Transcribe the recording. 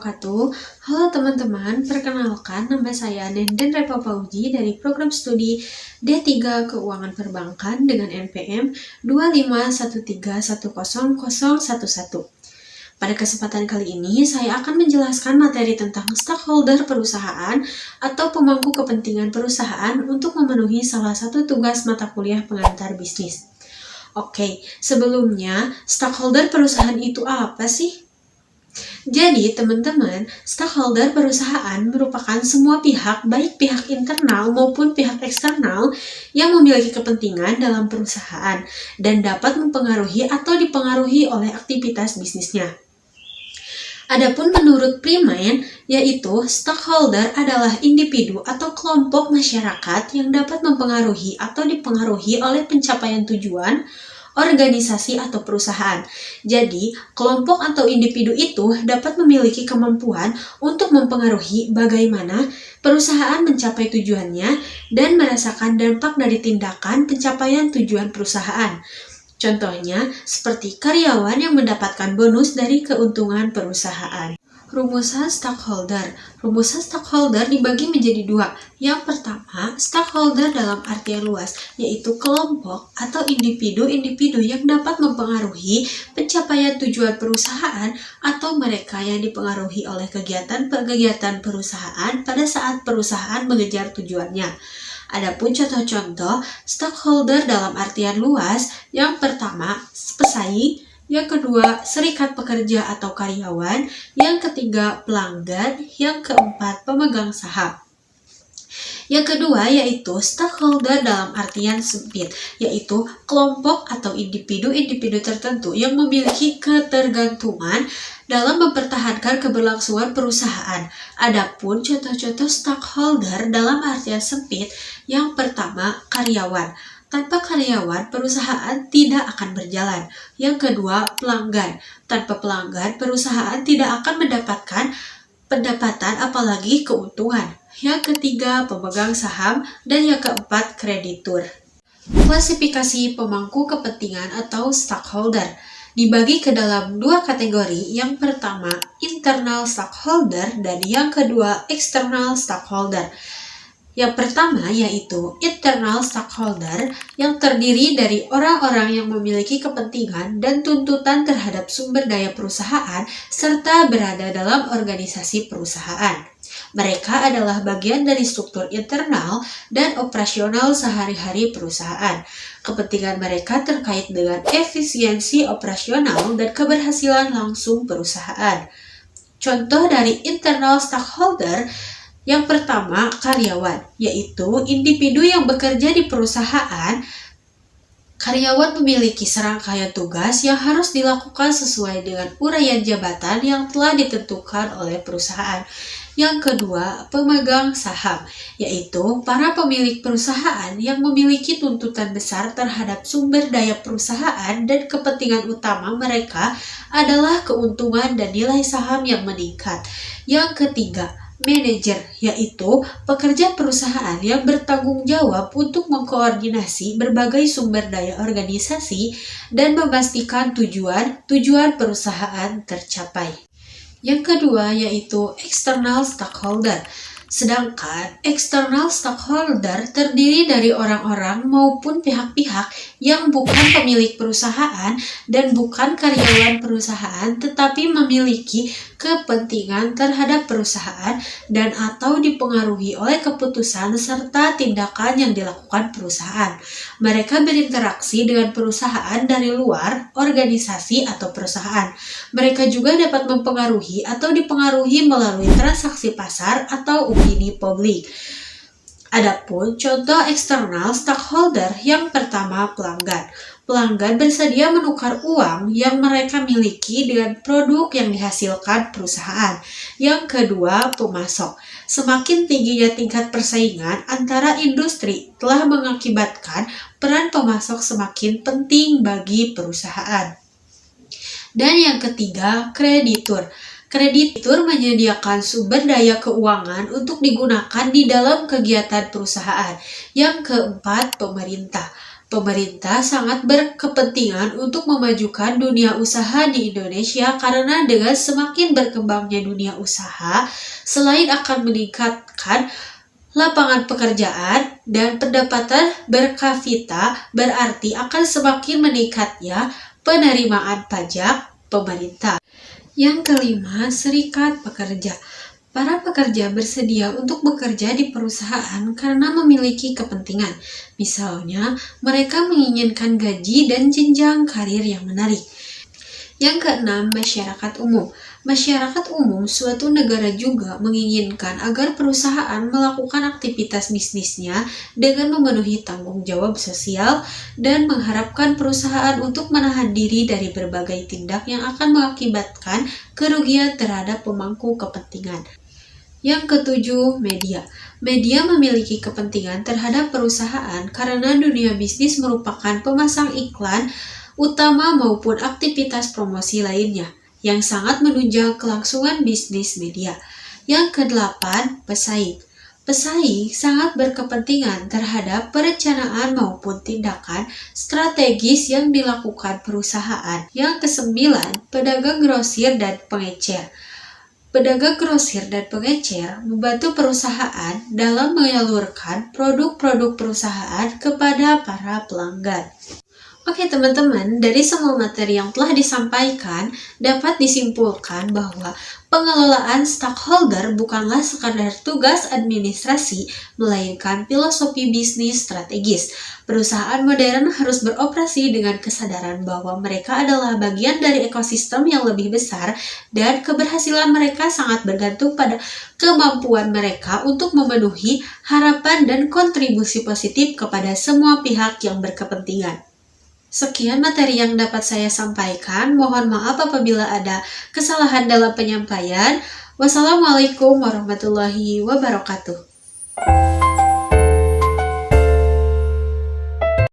wabarakatuh. Halo teman-teman, perkenalkan nama saya Nenden Repa Pauji dari program studi D3 Keuangan Perbankan dengan NPM 251310011. Pada kesempatan kali ini, saya akan menjelaskan materi tentang stakeholder perusahaan atau pemangku kepentingan perusahaan untuk memenuhi salah satu tugas mata kuliah pengantar bisnis. Oke, sebelumnya, stakeholder perusahaan itu apa sih? Jadi, teman-teman, stakeholder perusahaan merupakan semua pihak, baik pihak internal maupun pihak eksternal yang memiliki kepentingan dalam perusahaan dan dapat mempengaruhi atau dipengaruhi oleh aktivitas bisnisnya. Adapun menurut Primen, yaitu stakeholder adalah individu atau kelompok masyarakat yang dapat mempengaruhi atau dipengaruhi oleh pencapaian tujuan organisasi atau perusahaan. Jadi, kelompok atau individu itu dapat memiliki kemampuan untuk mempengaruhi bagaimana perusahaan mencapai tujuannya dan merasakan dampak dari tindakan pencapaian tujuan perusahaan. Contohnya, seperti karyawan yang mendapatkan bonus dari keuntungan perusahaan. Rumusan stakeholder. Rumusan stakeholder dibagi menjadi dua. Yang pertama, stakeholder dalam artian luas, yaitu kelompok atau individu-individu yang dapat mempengaruhi pencapaian tujuan perusahaan atau mereka yang dipengaruhi oleh kegiatan-kegiatan perusahaan pada saat perusahaan mengejar tujuannya. Adapun contoh-contoh stakeholder dalam artian luas, yang pertama, pesaing, yang kedua, serikat pekerja atau karyawan, yang ketiga, pelanggan, yang keempat, pemegang saham. Yang kedua yaitu stakeholder dalam artian sempit, yaitu kelompok atau individu-individu tertentu yang memiliki ketergantungan dalam mempertahankan keberlangsungan perusahaan. Adapun contoh-contoh stakeholder dalam artian sempit, yang pertama, karyawan. Tanpa karyawan, perusahaan tidak akan berjalan. Yang kedua, pelanggan. Tanpa pelanggan, perusahaan tidak akan mendapatkan pendapatan apalagi keuntungan. Yang ketiga, pemegang saham. Dan yang keempat, kreditur. Klasifikasi pemangku kepentingan atau stakeholder dibagi ke dalam dua kategori. Yang pertama, internal stakeholder, dan yang kedua, external stakeholder. Yang pertama yaitu internal stakeholder yang terdiri dari orang-orang yang memiliki kepentingan dan tuntutan terhadap sumber daya perusahaan serta berada dalam organisasi perusahaan. Mereka adalah bagian dari struktur internal dan operasional sehari-hari perusahaan. Kepentingan mereka terkait dengan efisiensi operasional dan keberhasilan langsung perusahaan. Contoh dari internal stakeholder, yang pertama, karyawan, yaitu individu yang bekerja di perusahaan. Karyawan memiliki serangkaian tugas yang harus dilakukan sesuai dengan uraian jabatan yang telah ditentukan oleh perusahaan. Yang kedua, pemegang saham, yaitu para pemilik perusahaan yang memiliki tuntutan besar terhadap sumber daya perusahaan dan kepentingan utama mereka adalah keuntungan dan nilai saham yang meningkat. Yang ketiga, manajer, yaitu pekerja perusahaan yang bertanggung jawab untuk mengkoordinasi berbagai sumber daya organisasi dan memastikan tujuan perusahaan tercapai. Yang kedua yaitu external stakeholder. Sedangkan external stakeholder terdiri dari orang-orang maupun pihak-pihak yang bukan pemilik perusahaan dan bukan karyawan perusahaan tetapi memiliki kepentingan terhadap perusahaan dan atau dipengaruhi oleh keputusan serta tindakan yang dilakukan perusahaan. Mereka berinteraksi dengan perusahaan dari luar organisasi atau perusahaan. Mereka juga dapat mempengaruhi atau dipengaruhi melalui transaksi pasar atau opini publik. Adapun contoh eksternal stakeholder, yang pertama, pelanggan. Pelanggan bersedia menukar uang yang mereka miliki dengan produk yang dihasilkan perusahaan. Yang kedua, pemasok. Semakin tingginya tingkat persaingan antara industri telah mengakibatkan peran pemasok semakin penting bagi perusahaan. Dan yang ketiga, kreditur. Kreditur menyediakan sumber daya keuangan untuk digunakan di dalam kegiatan perusahaan. Yang keempat, pemerintah. Pemerintah sangat berkepentingan untuk memajukan dunia usaha di Indonesia karena dengan semakin berkembangnya dunia usaha, selain akan meningkatkan lapangan pekerjaan dan pendapatan berkapita, berarti akan semakin meningkatnya penerimaan pajak pemerintah. Yang kelima, serikat pekerja. Para pekerja bersedia untuk bekerja di perusahaan karena memiliki kepentingan. Misalnya, mereka menginginkan gaji dan jenjang karir yang menarik. Yang keenam, masyarakat umum. Masyarakat umum suatu negara juga menginginkan agar perusahaan melakukan aktivitas bisnisnya dengan memenuhi tanggung jawab sosial dan mengharapkan perusahaan untuk menahan diri dari berbagai tindak yang akan mengakibatkan kerugian terhadap pemangku kepentingan. Yang ketujuh, media. Media memiliki kepentingan terhadap perusahaan karena dunia bisnis merupakan pemasang iklan utama maupun aktivitas promosi lainnya yang sangat menunjang kelangsungan bisnis media. Yang kedelapan, pesaing. Pesaing sangat berkepentingan terhadap perencanaan maupun tindakan strategis yang dilakukan perusahaan. Yang kesembilan, pedagang grosir dan pengecer. Pedagang grosir dan pengecer membantu perusahaan dalam menyalurkan produk-produk perusahaan kepada para pelanggan. Oke teman-teman, dari semua materi yang telah disampaikan dapat disimpulkan bahwa pengelolaan stakeholder bukanlah sekadar tugas administrasi, melainkan filosofi bisnis strategis. Perusahaan modern harus beroperasi dengan kesadaran bahwa mereka adalah bagian dari ekosistem yang lebih besar dan keberhasilan mereka sangat bergantung pada kemampuan mereka untuk memenuhi harapan dan kontribusi positif kepada semua pihak yang berkepentingan. Sekian materi yang dapat saya sampaikan. Mohon maaf apabila ada kesalahan dalam penyampaian. Wassalamualaikum warahmatullahi wabarakatuh.